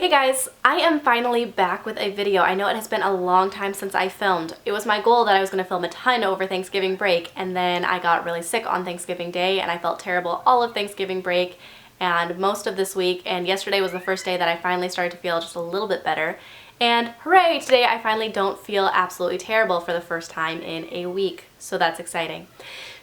Hey guys, I am finally back with a video. I know it has been a long time since I filmed. It was my goal that I was going to film a ton over Thanksgiving break, and then I got really sick on Thanksgiving Day and I felt terrible all of Thanksgiving break and most of this week, and yesterday was the first day that I finally started to feel just a little bit better. And hooray, today I finally don't feel absolutely terrible for the first time in a week, so that's exciting.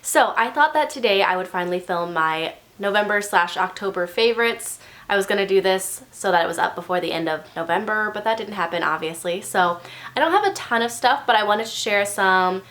So I thought that today I would finally film my November/October favorites. I was going to do this so that it was up before the end of November, but that didn't happen obviously. So I don't have a ton of stuff, but I wanted to share some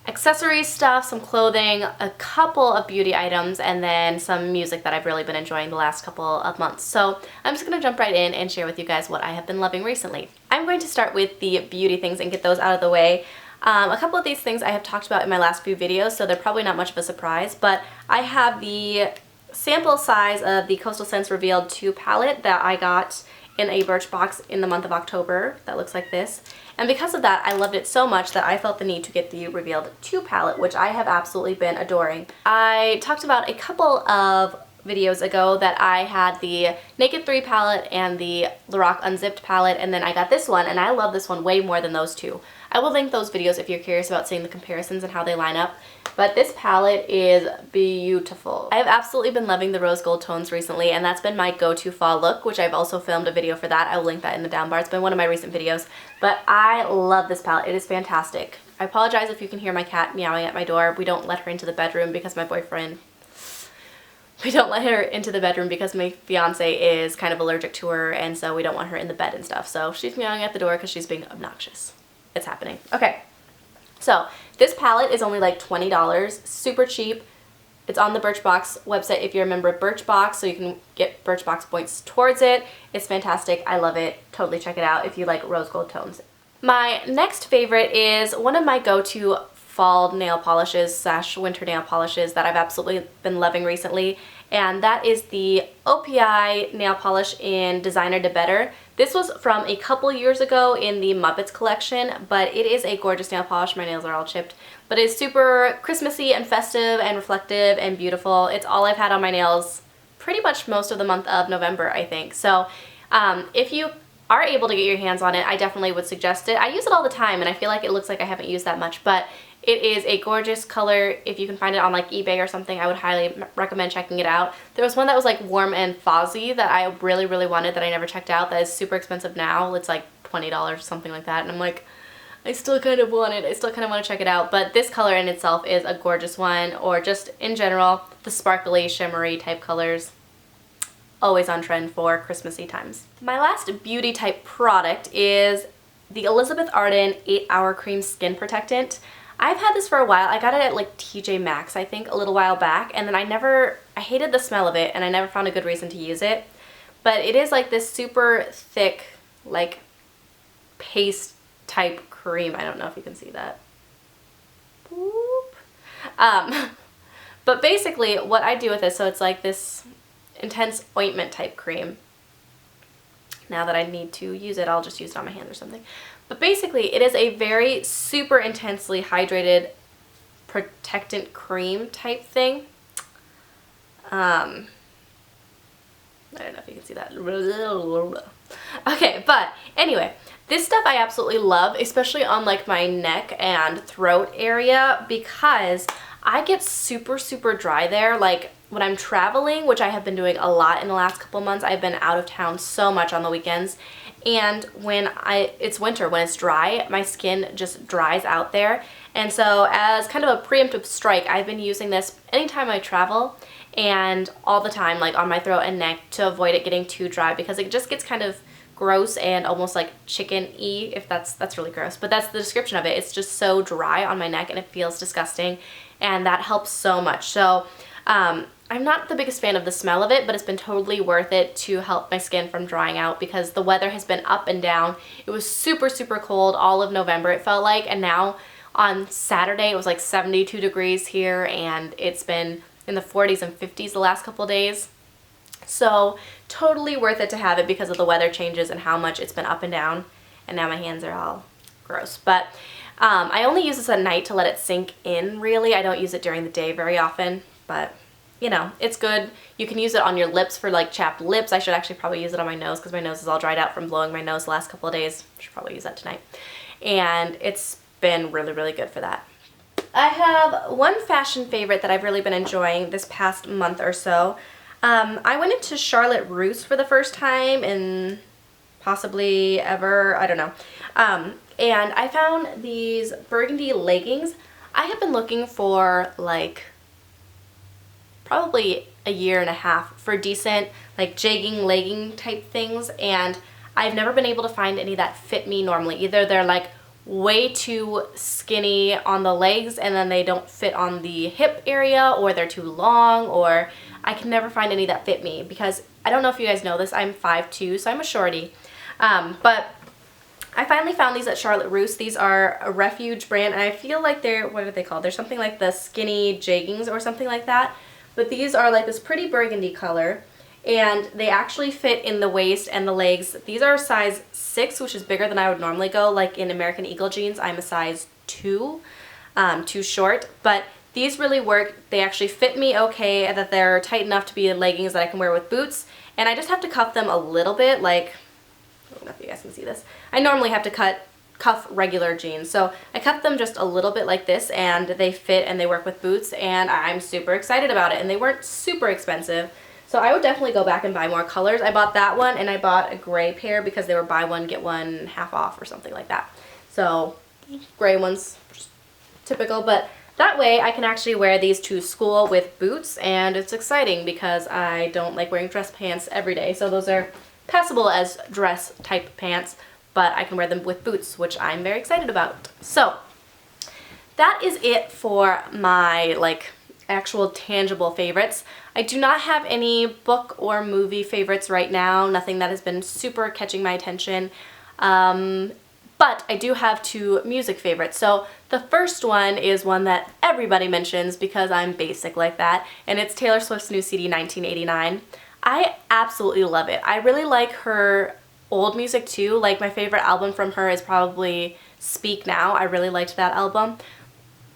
accessory stuff, some clothing, a couple of beauty items, and then some music that I've really been enjoying the last couple of months. So I'm just going to jump right in and share with you guys what I have been loving recently. I'm going to start with the beauty things and get those out of the way. A couple of these things I have talked about in my last few videos, so they're probably not much of a surprise, but I have the sample size of the Coastal Scents Revealed 2 palette that I got in a Birchbox in the month of October. That looks like this. And because of that, I loved it so much that I felt the need to get the Revealed 2 palette, which I have absolutely been adoring. I talked about a couple of videos ago that I had the Naked 3 palette and the Lorac Unzipped palette, and then I got this one, and I love this one way more than those two. I will link those videos if you're curious about seeing the comparisons and how they line up. But this palette is beautiful. I have absolutely been loving the rose gold tones recently, and that's been my go-to fall look, which I've also filmed a video for that. I will link that in the down bar. It's been one of my recent videos. But I love this palette. It is fantastic. I apologize if you can hear my cat meowing at my door. We don't let her into the bedroom because my boyfriend... We don't let her into the bedroom because my fiance is kind of allergic to her, and so we don't want her in the bed and stuff. So she's meowing at the door because she's being obnoxious. It's happening. Okay. So this palette is only like $20, super cheap. It's on the Birchbox website if you're a member of Birchbox, so you can get Birchbox points towards it. It's fantastic. I love it. Totally check it out if you like rose gold tones. My next favorite is one of my go-to fall nail polishes / winter nail polishes that I've absolutely been loving recently, and that is the OPI nail polish in Designer De Better. This was from a couple years ago in the Muppets collection, but it is a gorgeous nail polish. My nails are all chipped, but it's super Christmassy and festive and reflective and beautiful. It's all I've had on my nails pretty much most of the month of November, I think. So if you are able to get your hands on it, I definitely would suggest it. I use it all the time, and I feel like it looks like I haven't used that much, but it is a gorgeous color. If you can find it on like eBay or something, I would highly recommend checking it out. There was one that was like warm and fuzzy that I really, really wanted that I never checked out. That is super expensive now. It's like $20 or something like that. And I'm like, I still kind of want it. I still kind of want to check it out. But this color in itself is a gorgeous one, or just in general, the sparkly, shimmery type colors. Always on trend for Christmassy times. My last beauty type product is the Elizabeth Arden 8-Hour Cream Skin Protectant. I've had this for a while. I got it at like TJ Maxx, I think, a little while back, and then I hated the smell of it, and I never found a good reason to use it. But it is like this super thick, like paste type cream. I don't know if you can see that. Boop. But basically what I do with this, so it's like this intense ointment type cream. Now that I need to use it, I'll just use it on my hands or something. But basically, it is a very super intensely hydrated protectant cream type thing. I don't know if you can see that. Okay, but anyway, this stuff I absolutely love, especially on like my neck and throat area, because I get super, super dry there. Like when I'm traveling, which I have been doing a lot in the last couple months, I've been out of town so much on the weekends. And when it's winter, when it's dry, my skin just dries out there. And so as kind of a preemptive strike, I've been using this anytime I travel and all the time, like on my throat and neck, to avoid it getting too dry, because it just gets kind of gross and almost like chicken-y, if that's really gross, but that's the description of it. It's just so dry on my neck and it feels disgusting, and that helps so much. So I'm not the biggest fan of the smell of it, but it's been totally worth it to help my skin from drying out, because the weather has been up and down. It was super, super cold all of November, it felt like, and now on Saturday it was like 72 degrees here, and it's been in the 40s and 50s the last couple days. So totally worth it to have it because of the weather changes and how much it's been up and down, and now my hands are all gross. But I only use this at night to let it sink in, really. I don't use it during the day very often, but you know, it's good. You can use it on your lips for like chapped lips. I should actually probably use it on my nose because my nose is all dried out from blowing my nose the last couple of days. I should probably use that tonight. And it's been really, really good for that. I have one fashion favorite that I've really been enjoying this past month or so. I went into Charlotte Russe for the first time in possibly ever, I don't know. And I found these burgundy leggings. I have been looking for like probably a year and a half for decent like jegging legging type things, and I've never been able to find any that fit me normally. Either they're like way too skinny on the legs and then they don't fit on the hip area, or they're too long, or I can never find any that fit me because I don't know if you guys know this, I'm 5'2", so I'm a shorty. But I finally found these at Charlotte Russe. These are a Refuge brand, and I feel like they're, what are they called? They're something like the skinny jeggings or something like that. But these are like this pretty burgundy color, and they actually fit in the waist and the legs. These are a size 6, which is bigger than I would normally go. Like in American Eagle jeans, I'm a size 2, too short. But these really work. They actually fit me okay, that they're tight enough to be leggings that I can wear with boots. And I just have to cuff them a little bit, like, I don't know if you guys can see this. I normally have to cuff regular jeans, so I cut them just a little bit like this, and they fit and they work with boots, and I'm super excited about it. And they weren't super expensive, so I would definitely go back and buy more colors. I bought that one, and I bought a gray pair because they were buy one get one half off or something like that. So gray ones, just typical, but that way I can actually wear these to school with boots, and it's exciting because I don't like wearing dress pants every day. So those are passable as dress type pants, but I can wear them with boots, which I'm very excited about. So that is it for my like actual tangible favorites. I do not have any book or movie favorites right now, nothing that has been super catching my attention. But I do have 2 music favorites. So the first one is one that everybody mentions because I'm basic like that, and it's Taylor Swift's new CD, 1989. I absolutely love it. I really like her old music too. Like my favorite album from her is probably Speak Now. I really liked that album.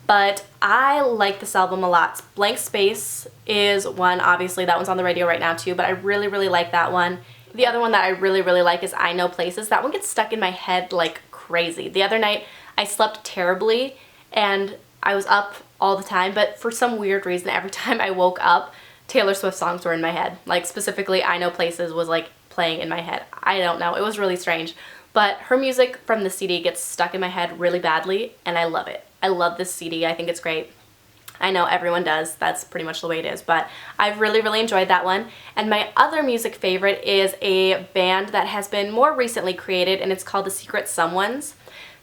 But I like this album a lot. Blank Space is one, obviously that one's on the radio right now too, but I really, really like that one. The other one that I really, really like is I Know Places. That one gets stuck in my head like crazy. The other night I slept terribly and I was up all the time, but for some weird reason every time I woke up Taylor Swift songs were in my head. Like specifically I Know Places was like playing in my head. I don't know, it was really strange. But her music from the CD gets stuck in my head really badly, and I love it. I love this CD, I think it's great. I know everyone does, that's pretty much the way it is, but I've really, really enjoyed that one. And my other music favorite is a band that has been more recently created, and it's called The Secret Someones.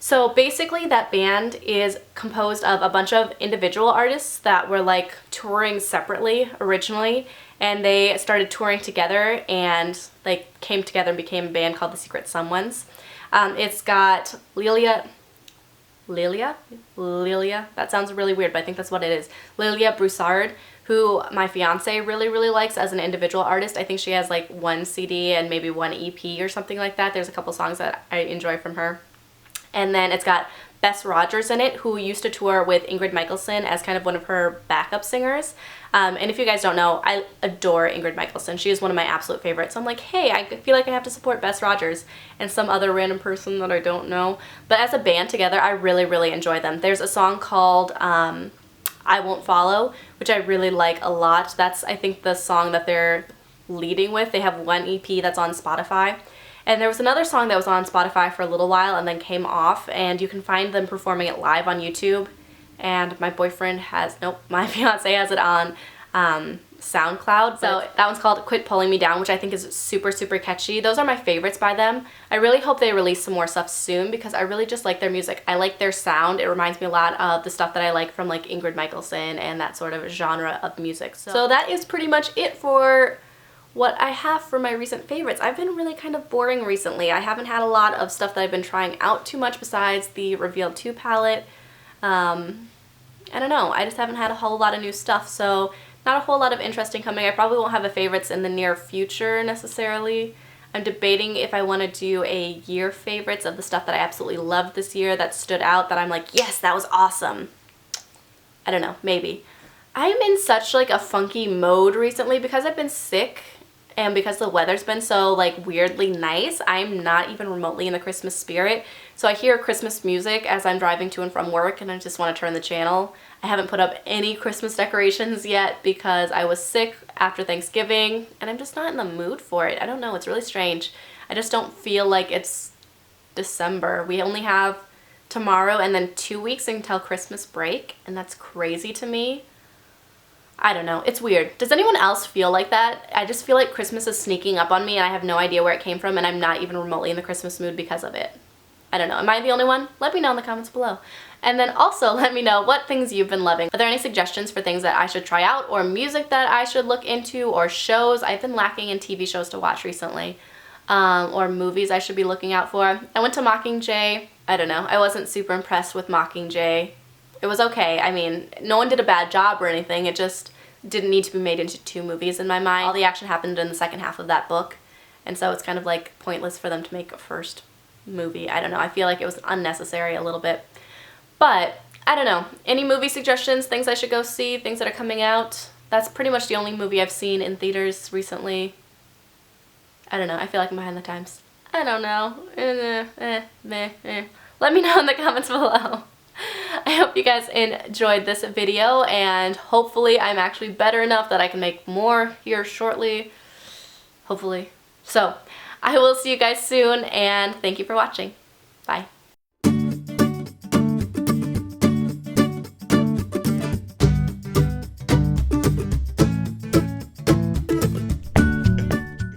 So basically that band is composed of a bunch of individual artists that were like touring separately originally, and they started touring together and they came together and became a band called The Secret Someones. It's got Lilia, that sounds really weird, but I think that's what it is. Lilia Broussard, who my fiance really, really likes as an individual artist. I think she has like 1 CD and maybe 1 EP or something like that. There's a couple songs that I enjoy from her. And then it's got Bess Rogers in it, who used to tour with Ingrid Michaelson as kind of one of her backup singers. And if you guys don't know, I adore Ingrid Michaelson. She is one of my absolute favorites. So I'm like, hey, I feel like I have to support Bess Rogers and some other random person that I don't know. But as a band together, I really, really enjoy them. There's a song called I Won't Follow, which I really like a lot. That's, I think, the song that they're leading with. They have 1 EP that's on Spotify. And there was another song that was on Spotify for a little while and then came off, and you can find them performing it live on YouTube. And my boyfriend has, nope, my fiance has it on SoundCloud. So that one's called Quit Pulling Me Down, which I think is super, super catchy. Those are my favorites by them. I really hope they release some more stuff soon because I really just like their music. I like their sound. It reminds me a lot of the stuff that I like from like Ingrid Michaelson and that sort of genre of music. So that is pretty much it for what I have for my recent favorites. I've been really kind of boring recently. I haven't had a lot of stuff that I've been trying out too much besides the Revealed 2 palette. I don't know, I just haven't had a whole lot of new stuff, so not a whole lot of interesting coming. I probably won't have a favorites in the near future necessarily. I'm debating if I want to do a year favorites of the stuff that I absolutely loved this year that stood out, that I'm like, yes, that was awesome. I don't know, maybe. I'm in such like a funky mode recently because I've been sick and because the weather's been so like weirdly nice. I'm not even remotely in the Christmas spirit. So I hear Christmas music as I'm driving to and from work and I just want to turn the channel. I haven't put up any Christmas decorations yet because I was sick after Thanksgiving and I'm just not in the mood for it. I don't know, it's really strange. I just don't feel like it's December. We only have tomorrow and then 2 weeks until Christmas break, and that's crazy to me. I don't know. It's weird. Does anyone else feel like that? I just feel like Christmas is sneaking up on me and I have no idea where it came from and I'm not even remotely in the Christmas mood because of it. I don't know. Am I the only one? Let me know in the comments below. And then also let me know what things you've been loving. Are there any suggestions for things that I should try out or music that I should look into or shows? I've been lacking in TV shows to watch recently. Or movies I should be looking out for. I went to Mockingjay. I don't know. I wasn't super impressed with Mockingjay. It was okay. I mean, no one did a bad job or anything. It just didn't need to be made into 2 movies in my mind. All the action happened in the second half of that book. And so it's kind of like pointless for them to make a first movie. I don't know. I feel like it was unnecessary a little bit. But I don't know. Any movie suggestions? Things I should go see? Things that are coming out? That's pretty much the only movie I've seen in theaters recently. I don't know. I feel like I'm behind the times. I don't know. Let me know in the comments below. I hope you guys enjoyed this video and hopefully I'm actually better enough that I can make more here shortly. Hopefully. So, I will see you guys soon and thank you for watching. Bye.